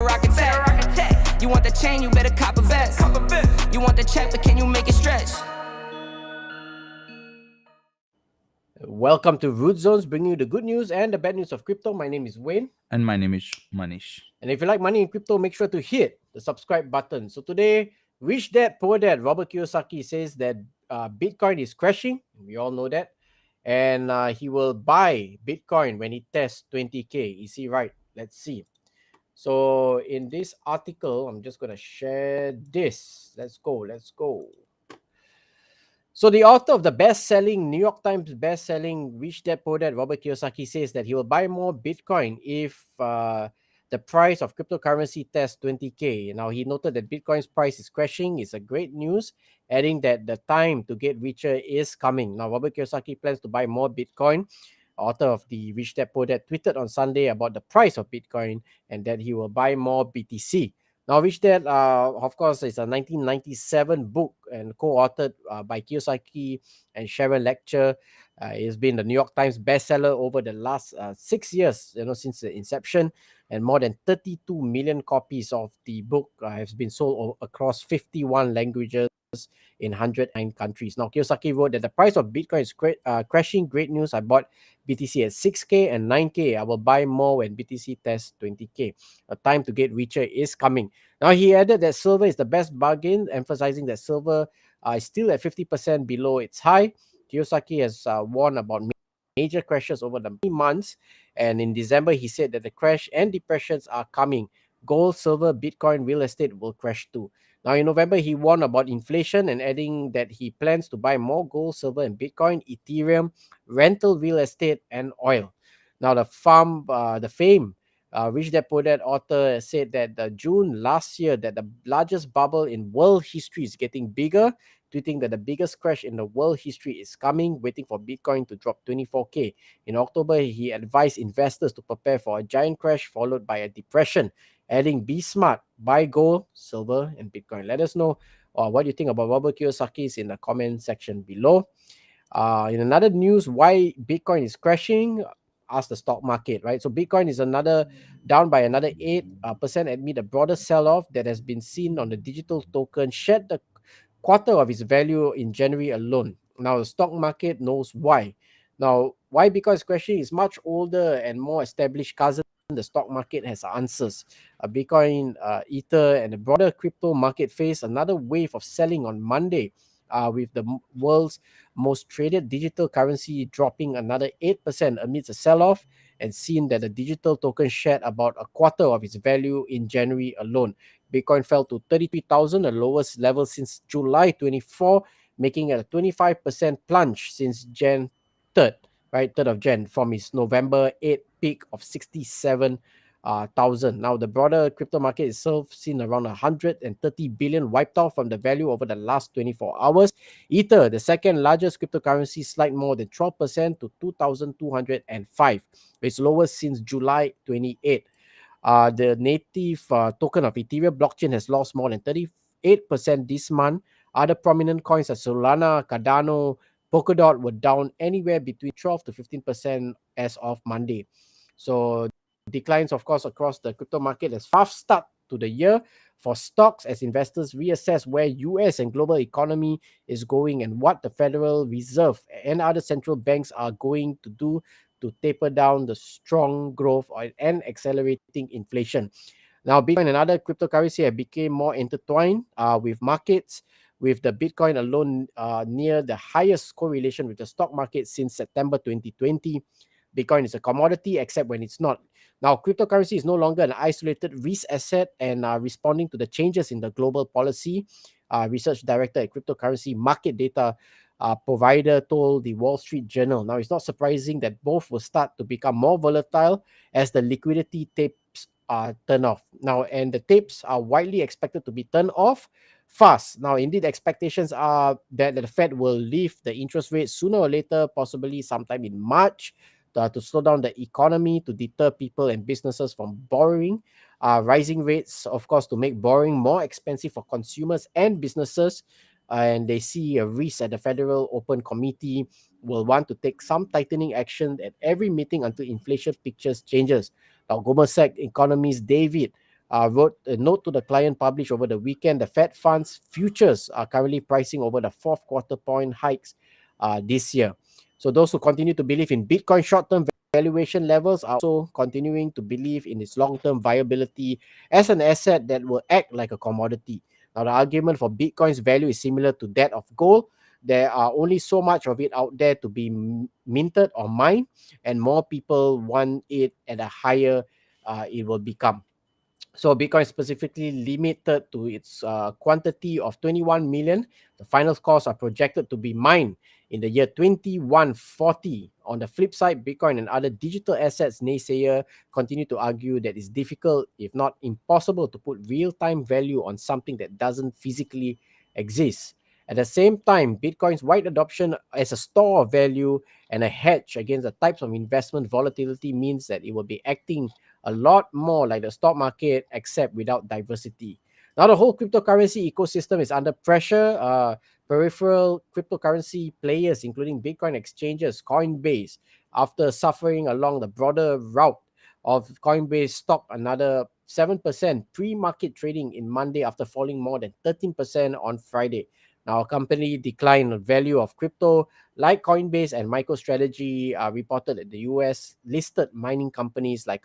rocket tech. You want the chain, you better cop a vest. You want the check, but can you make it stretch? Welcome to Root Zones, bringing you the good news and the bad news of crypto. My name is Wayne. And my name is Manish. And if you like money in crypto, make sure to hit the subscribe button. So today, Rich Dad, Poor Dad, Robert Kiyosaki says that Bitcoin is crashing. We all know that. And he will buy Bitcoin when it tests 20K. Is he right? Let's see. So in this article, I'm just going to share this. Let's go. So the author of the best-selling New York Times best-selling Rich Dad Poor Dad, Robert Kiyosaki, says that he will buy more Bitcoin if the price of cryptocurrency tests 20K. Now, he noted that Bitcoin's price is crashing. It's a great news, adding that the time to get richer is coming. Now, Robert Kiyosaki plans to buy more Bitcoin. Author of the Rich Dad Poor Dad tweeted on Sunday about the price of Bitcoin and that he will buy more BTC. Now, Rich Dad, of course, is a 1997 book and co-authored by Kiyosaki and Sharon Lecter. It's been the New York Times bestseller over the last 6 years, since the inception, and more than 32 million copies of the book has been sold across 51 languages in 109 countries. Now, Kiyosaki wrote that the price of Bitcoin is crashing. Great news. I bought BTC at 6K and 9K. I will buy more when BTC tests 20K. A time to get richer is coming. Now, he added that silver is the best bargain, emphasizing that silver is still at 50% below its high. Kiyosaki has warned about major crashes over the months, and in December, he said that the crash and depressions are coming. Gold, silver, Bitcoin, real estate will crash too. Now, in November, he warned about inflation and adding that he plans to buy more gold, silver, and Bitcoin, Ethereum, rental real estate, and oil. Now, the fame Rich Dad Poor Dad author said that June last year that the largest bubble in world history is getting bigger, tweeting that the biggest crash in the world history is coming, waiting for Bitcoin to drop 24K. In October, he advised investors to prepare for a giant crash followed by a depression, adding be smart, buy gold, silver, and Bitcoin. Let us know what you think about Robert Kiyosaki's in the comment section below. In another news, why Bitcoin is crashing, ask the stock market, right? So Bitcoin is down by another 8% amid a broader sell-off that has been seen on the digital token, shed the quarter of its value in January alone. Now, the stock market knows why. Now, why Bitcoin is crashing is much older and more established cousin. The stock market has answers. Bitcoin, Ether, and the broader crypto market face another wave of selling on Monday, with the world's most traded digital currency dropping another 8% amidst a sell-off, and seen that the digital token shed about a quarter of its value in January alone. Bitcoin fell to 33,000, the lowest level since July 24, making it a 25% plunge since Jan 3rd, right? 3rd of Jan, from its November 8 peak of 67,000. Now, the broader crypto market itself seen around 130 billion wiped off from the value over the last 24 hours. Ether, the second largest cryptocurrency, slide more than 12% to 2,205, its lowest since July 28. The native token of Ethereum blockchain has lost more than 38% this month. Other prominent coins like Solana, Cardano, Polkadot were down anywhere between 12 to 15% as of Monday. So declines, of course, across the crypto market as fast start to the year for stocks as investors reassess where US and global economy is going and what the Federal Reserve and other central banks are going to do to taper down the strong growth and accelerating inflation. Now, Bitcoin and other cryptocurrency have become more intertwined with markets, with the Bitcoin alone near the highest correlation with the stock market since September 2020. Bitcoin is a commodity except when it's not. Now, cryptocurrency is no longer an isolated risk asset and responding to the changes in the global policy. Research director at cryptocurrency market data provider told the Wall Street Journal. Now, it's not surprising that both will start to become more volatile as the liquidity tapes turn off. Now, and the tapes are widely expected to be turned off fast. Now, indeed, expectations are that the Fed will lift the interest rate sooner or later, possibly sometime in March, to slow down the economy, to deter people and businesses from borrowing. Rising rates, of course, to make borrowing more expensive for consumers and businesses. And they see a risk that the Federal Open Committee will want to take some tightening action at every meeting until inflation pictures changes. Now, Goldman Sachs economist David wrote a note to the client published over the weekend. The Fed funds futures are currently pricing over the fourth quarter point hikes this year. So those who continue to believe in Bitcoin short-term valuation levels are also continuing to believe in its long-term viability as an asset that will act like a commodity. Now, the argument for Bitcoin's value is similar to that of gold. There are only so much of it out there to be minted or mined, and more people want it at a higher it will become. So Bitcoin specifically limited to its quantity of 21 million. The final scores are projected to be mined in the year 2140. On the flip side, Bitcoin and other digital assets naysayer continue to argue that it's difficult, if not impossible, to put real-time value on something that doesn't physically exist. At the same time, Bitcoin's wide adoption as a store of value and a hedge against the types of investment volatility means that it will be acting a lot more like the stock market, except without diversity. Now, the whole cryptocurrency ecosystem is under pressure. Peripheral cryptocurrency players, including Bitcoin exchanges, Coinbase, after suffering along the broader route of Coinbase stock another 7% pre-market trading in Monday after falling more than 13% on Friday. Now, a company decline the value of crypto like Coinbase and MicroStrategy reported that the US listed mining companies like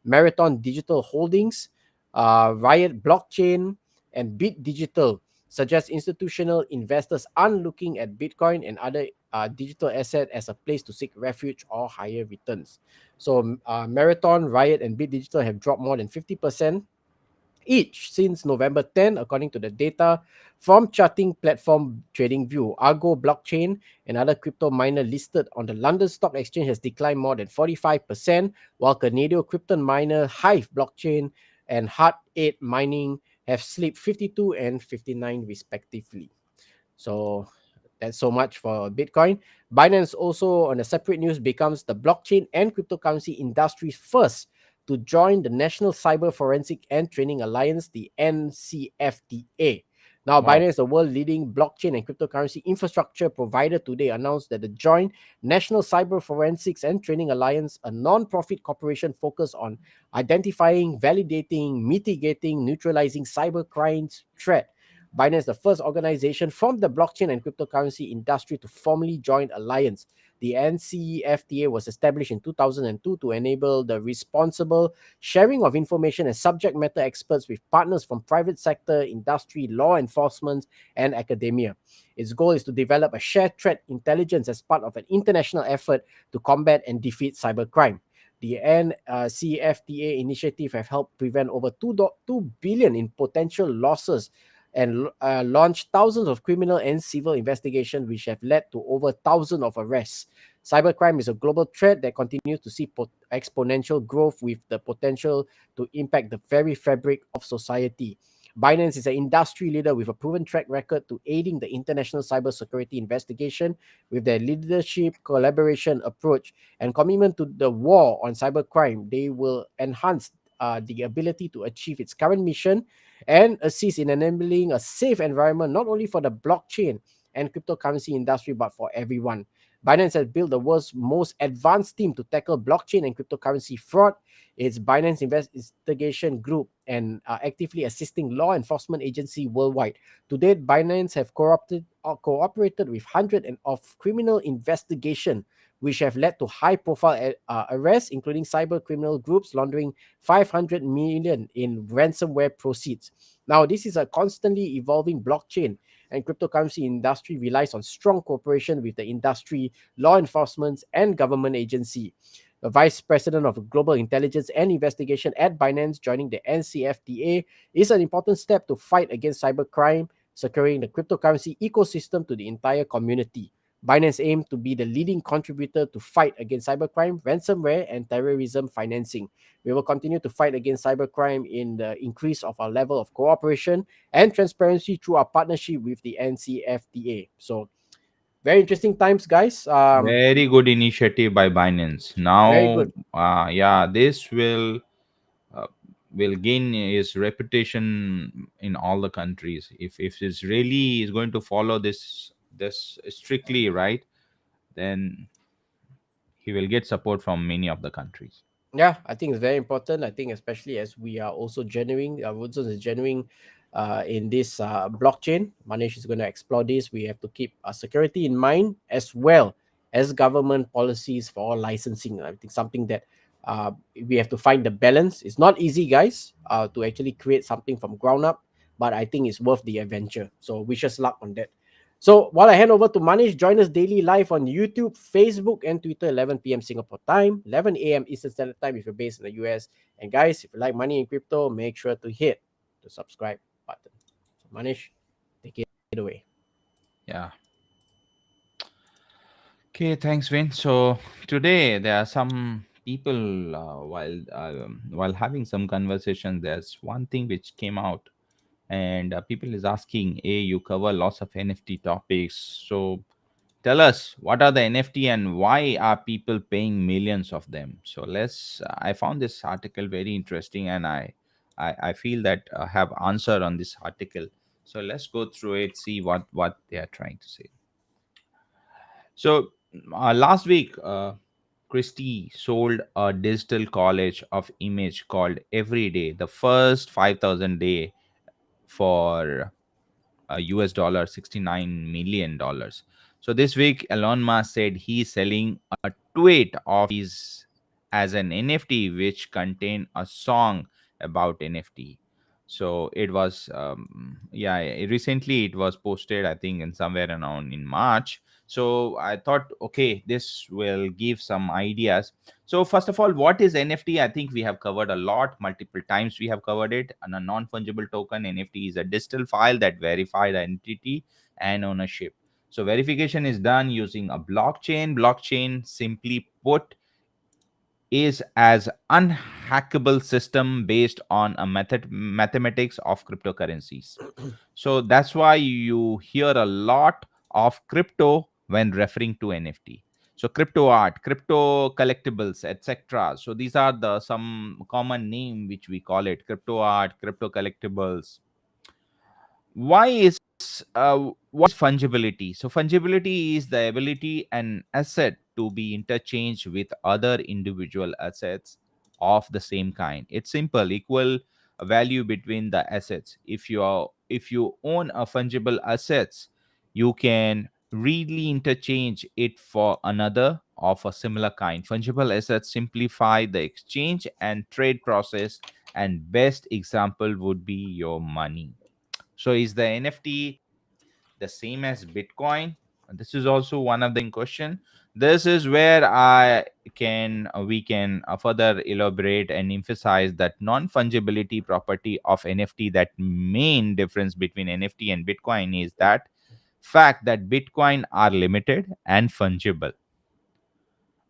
Marathon Digital Holdings, Riot Blockchain, and Bit Digital suggest institutional investors aren't looking at Bitcoin and other digital asset as a place to seek refuge or higher returns. So Marathon, Riot, and Bit Digital have dropped more than 50% each since November 10, according to the data from charting platform TradingView. Argo blockchain, another crypto miner listed on the London Stock Exchange, has declined more than 45%, while Canadian crypto miner Hive blockchain and Hard 8 mining have slipped 52 and 59 respectively. So that's so much for Bitcoin. Binance also, on a separate news, becomes the blockchain and cryptocurrency industry's first to join the National Cyber Forensic and Training Alliance, the NCFTA. Now, Wow. Binance, the world leading blockchain and cryptocurrency infrastructure provider, today announced that the joint National Cyber Forensics and Training Alliance, a non-profit corporation focused on identifying, validating, mitigating, neutralizing cyber crimes threat. Binance, the first organization from the blockchain and cryptocurrency industry to formally join Alliance. The NCFTA was established in 2002 to enable the responsible sharing of information and subject matter experts with partners from private sector, industry, law enforcement, and academia. Its goal is to develop a shared threat intelligence as part of an international effort to combat and defeat cybercrime. The NCFTA initiative have helped prevent over 2 billion in potential losses and launched thousands of criminal and civil investigations, which have led to over thousands of arrests. Cybercrime is a global threat that continues to see exponential growth with the potential to impact the very fabric of society. Binance is an industry leader with a proven track record to aiding the international cybersecurity investigation. With their leadership, collaboration approach, and commitment to the war on cybercrime, they will enhance the ability to achieve its current mission and assist in enabling a safe environment not only for the blockchain and cryptocurrency industry but for everyone. Binance has built the world's most advanced team to tackle blockchain and cryptocurrency fraud. It's Binance Investigation Group and are actively assisting law enforcement agencies worldwide. To date, Binance have cooperated with hundreds of criminal investigation, which have led to high-profile arrests, including cyber criminal groups laundering 500 million in ransomware proceeds. Now, this is a constantly evolving blockchain and cryptocurrency industry relies on strong cooperation with the industry, law enforcement, and government agency. The Vice President of Global Intelligence and Investigation at Binance joining the NCFTA is an important step to fight against cybercrime, securing the cryptocurrency ecosystem to the entire community. Binance aims to be the leading contributor to fight against cybercrime, ransomware, and terrorism financing. We will continue to fight against cybercrime in the increase of our level of cooperation and transparency through our partnership with the NCFTA. So, very interesting times, guys. Very good initiative by Binance. Very Now, good. yeah, this uh, will gain his reputation in all the countries. If this really is going to follow this strictly, right, then he will get support from many of the countries. Yeah, I think it's very important. I think especially as we are also genuine, Woodson is genuine in this blockchain. Manish is going to explore this. We have to keep security in mind as well as government policies for licensing. I think something that we have to find the balance. It's not easy, guys, to actually create something from ground up, but I think it's worth the adventure. So wish us luck on that. So while I hand over to Manish, join us daily live on YouTube, Facebook, and Twitter, 11 p.m. Singapore time, 11 a.m. Eastern Standard Time if you're based in the US. And guys, if you like money in crypto, make sure to hit the subscribe button. So Manish, take it away. Yeah. Okay, thanks, Vin. So today there are some people while having some conversation. There's one thing which came out, and people is asking, "Hey, you cover lots of NFT topics, so tell us what are the NFT and why are people paying millions of them?" So let's. I found this article very interesting, and I feel that I have answer on this article. So let's go through it, see what they are trying to say. So last week, Christie sold a digital college of image called Everyday, the first 5,000 day for US dollar $69 million. So this week, Elon Musk said he's selling a tweet of his as an NFT, which contained a song about NFT. So it was, recently it was posted, I think, in somewhere around in March. So I thought, okay, this will give some ideas. So first of all, what is NFT? I think we have covered a lot, multiple times we have covered it. And a non-fungible token, NFT, is a digital file that verifies identity and ownership. So verification is done using a blockchain. Blockchain, simply put, is as unhackable system based on a mathematics of cryptocurrencies. So that's why you hear a lot of crypto when referring to NFT. So crypto art, crypto collectibles, etc. So these are the some common name which we call it: crypto art, crypto collectibles. Why is what is fungibility? So fungibility is the ability an asset to be interchanged with other individual assets of the same kind. It's simple: equal value between the assets. If you own a fungible assets, you can readily interchange it for another of a similar kind. Fungible assets simplify the exchange and trade process, and best example would be your money. So is the NFT the same as Bitcoin? This is also one of the in question. This is where I can we can further elaborate and emphasize that non-fungibility property of NFT. That main difference between NFT and Bitcoin is that fact that Bitcoin are limited and fungible.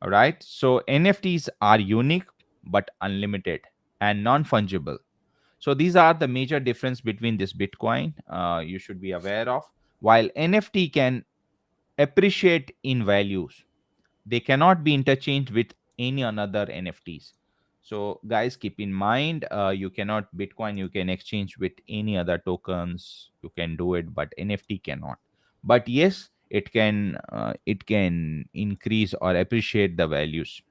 All right. So NFTs are unique but unlimited and non-fungible. So these are the major difference between this Bitcoin you should be aware of. While NFT can appreciate in values, they cannot be interchanged with any another NFTs. So guys, keep in mind, you cannot Bitcoin you can exchange with any other tokens. You can do it, but NFT cannot. But yes, it can increase or appreciate the values.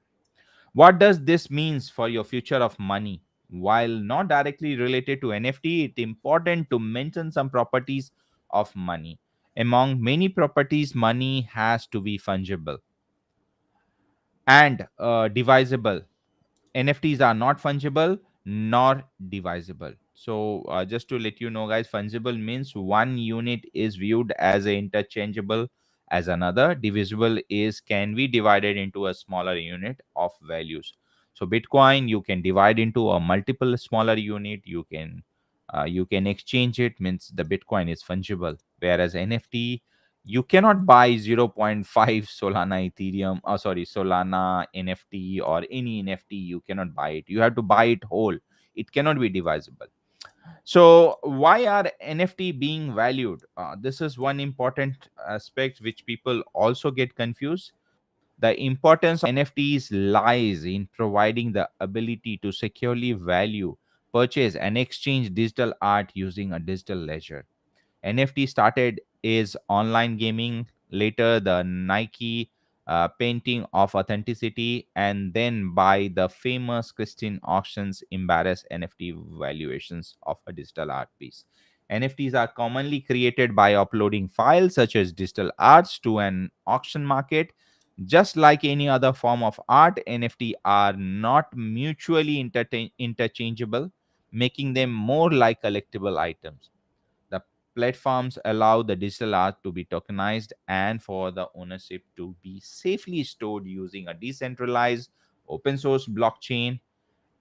What does this means for your future of money? While not directly related to NFT, it's important to mention some properties of money. Among many properties, money has to be fungible and divisible. NFTs are not fungible nor divisible. So, just to let you know, guys, fungible means one unit is viewed as a interchangeable as another. Divisible is can be divided into a smaller unit of values. So, Bitcoin you can divide into a multiple smaller unit. You can exchange it. Means the Bitcoin is fungible. Whereas NFT, you cannot buy zero point 0.5 Solana Ethereum, or sorry, Solana NFT or any NFT. You cannot buy it. You have to buy it whole. It cannot be divisible. So why are NFT being valued? This is one important aspect which people also get confused. The importance of NFTs lies in providing the ability to securely value, purchase, and exchange digital art using a digital ledger. NFT started is online gaming. Later, the Nike painting of authenticity, and then by the famous Christian auctions embarrass NFT valuations of a digital art piece. NFTs are commonly created by uploading files such as digital arts to an auction market. Just like any other form of art, NFT are not mutually interchangeable, making them more like collectible items. The platforms allow the digital art to be tokenized and for the ownership to be safely stored using a decentralized open source blockchain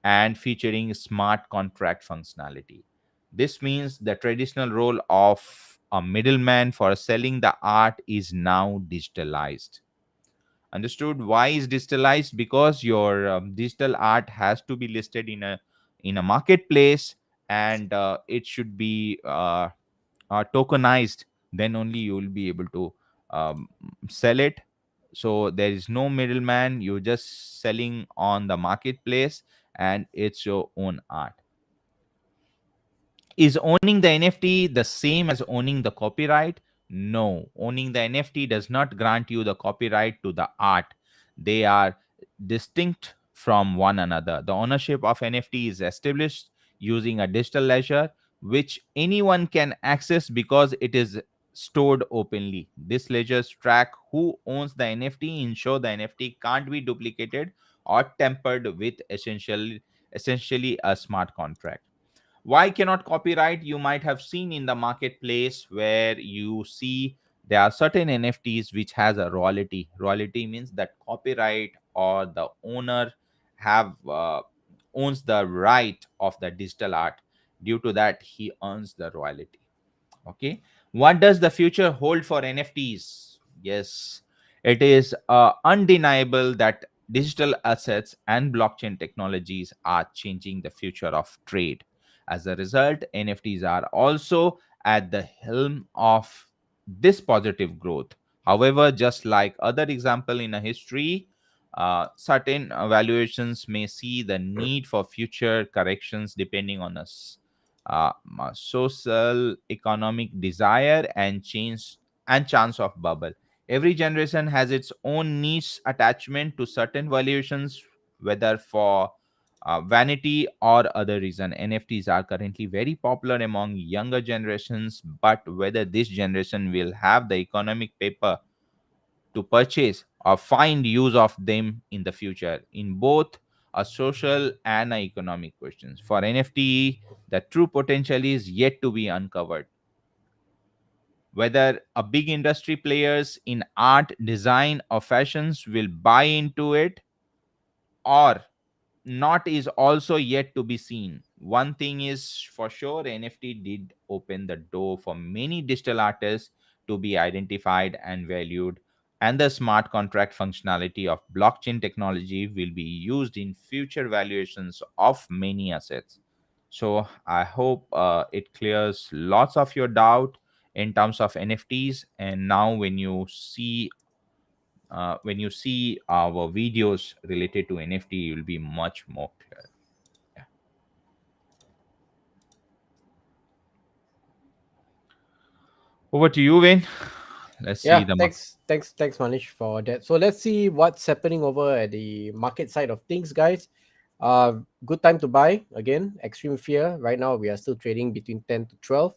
and featuring smart contract functionality. This means the traditional role of a middleman for selling the art is now digitalized. Understood? Why is digitalized? Because your digital art has to be listed in a marketplace, and it should be tokenized. Then only you will be able to um, sell it. So there is no middleman. You're just selling on the marketplace, and it's your own art. Is owning the NFT the same as owning the copyright? No. Owning the NFT does not grant you the copyright to the art. They are distinct from one another. The ownership of NFT is established using a digital ledger, which anyone can access because it is stored openly. This ledgers track who owns the NFT, ensure the NFT can't be duplicated or tampered with, essentially a smart contract. Why cannot copyright? You might have seen in the marketplace where you see there are certain NFTs which has a royalty means that copyright or the owner have owns the right of the digital art. Due to that, he earns the royalty. Okay, what does the future hold for NFTs? Yes, it is undeniable that digital assets and blockchain technologies are changing the future of trade. As a result, NFTs are also at the helm of this positive growth. However, just like other example in a history, certain valuations may see the need for future corrections depending on social economic desire and change and chance of bubble. Every generation has its own niche attachment to certain valuations, whether for vanity or other reason. NFTs are currently very popular among younger generations, but whether this generation will have the economic paper to purchase or find use of them in the future, in both a social and a economic questions. For NFT, the true potential is yet to be uncovered. Whether a big industry players in art, design, or fashions will buy into it or not is also yet to be seen. One thing is for sure, NFT did open the door for many digital artists to be identified and valued, and the smart contract functionality of blockchain technology will be used in future valuations of many assets. So I hope it clears lots of your doubt in terms of NFTs. And now when you see our videos related to NFT, you will be much more clear. Yeah. Over to you, Wayne. Let's see Yeah, the thanks, Manish, for that. So let's see what's happening over at the market side of things, guys. Good time to buy again. Extreme fear. Right now, we are still trading between 10 to 12.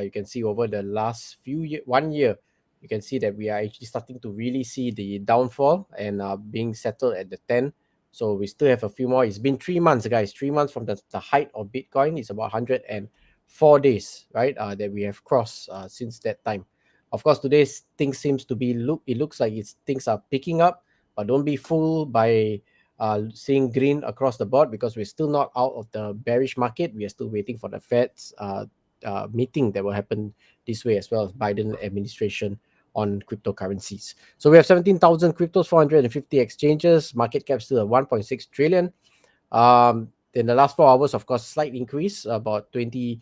You can see over the last 1 year, you can see that we are actually starting to really see the downfall and being settled at the 10. So we still have a few more. It's been 3 months, guys. 3 months from the height of Bitcoin. It's about 104 days, right? That we have crossed since that time. Of course, today's things seems to be it looks like things are picking up, but don't be fooled by seeing green across the board because we're still not out of the bearish market. We are still waiting for the Fed's meeting that will happen this way as well as Biden administration on cryptocurrencies. So we have 17,000 cryptos, 450 exchanges, market cap still at 1.6 trillion. In the last 4 hours, of course, slight increase, about 20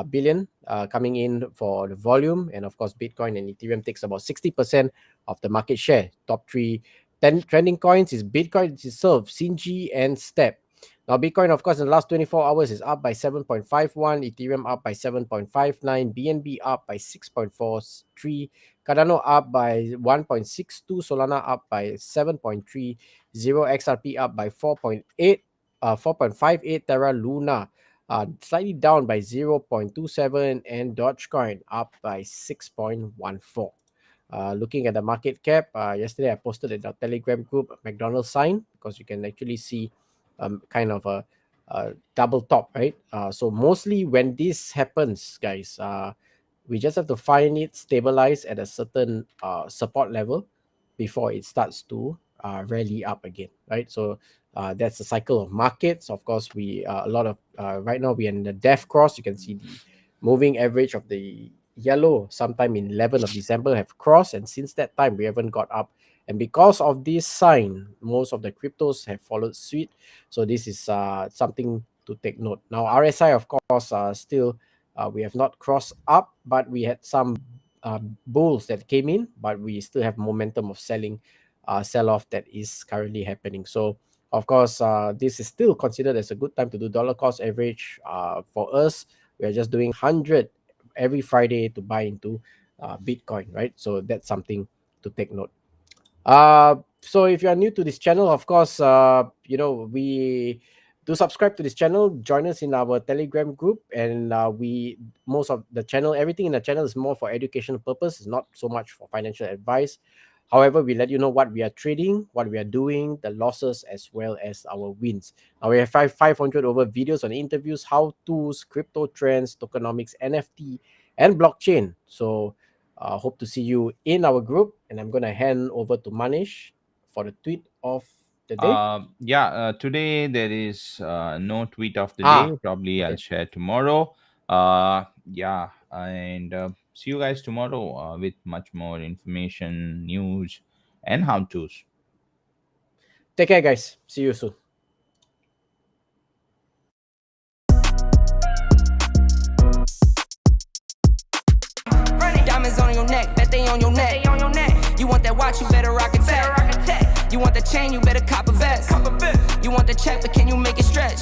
billion coming in for the volume. And of course, Bitcoin and Ethereum takes about 60% of the market share. Top three 10 trending coins is Bitcoin itself, Sinji, and Step. Now, Bitcoin, of course, in the last 24 hours is up by 7.51, Ethereum up by 7.59, BNB up by 6.43, Cardano up by 1.62, Solana up by 7.30, XRP up by 4.58, Terra Luna slightly down by 0.27, and Dogecoin up by 6.14. Looking at the market cap, yesterday I posted in our Telegram group McDonald's sign, because you can actually see kind of a double top, right? So mostly when this happens, guys, we just have to find it stabilize at a certain support level before it starts to rally up again, right? So that's the cycle of markets. Of course, we a lot of right now we're in the death cross. You can see the moving average of the yellow sometime in 11th of December have crossed, and since that time we haven't got up. And because of this sign, most of the cryptos have followed suit. So this is something to take note. Now RSI, of course, still we have not crossed up, but we had some bulls that came in, but we still have momentum of selling, sell off that is currently happening. So of course, this is still considered as a good time to do dollar cost average. For us, we are just doing 100 every Friday to buy into Bitcoin, right? So that's something to take note. So if you are new to this channel, of course, we do subscribe to this channel, join us in our Telegram group, and most of the channel, everything in the channel is more for educational purpose, not so much for financial advice. However, we let you know what we are trading, what we are doing, the losses, as well as our wins. Now we have 500 over videos on interviews, how-tos, crypto trends, tokenomics, NFT, and blockchain. So hope to see you in our group, and I'm going to hand over to Manish for the tweet of the day. Today there is no tweet of the day. Probably I'll share tomorrow. And see you guys tomorrow with much more information, news, and how-tos. Take care, guys. See you soon. Diamonds on your neck, bet they on your neck. You want that watch, you better rock it tech. You want the chain, you better cop a vest. You want the check, but can you make it stretch?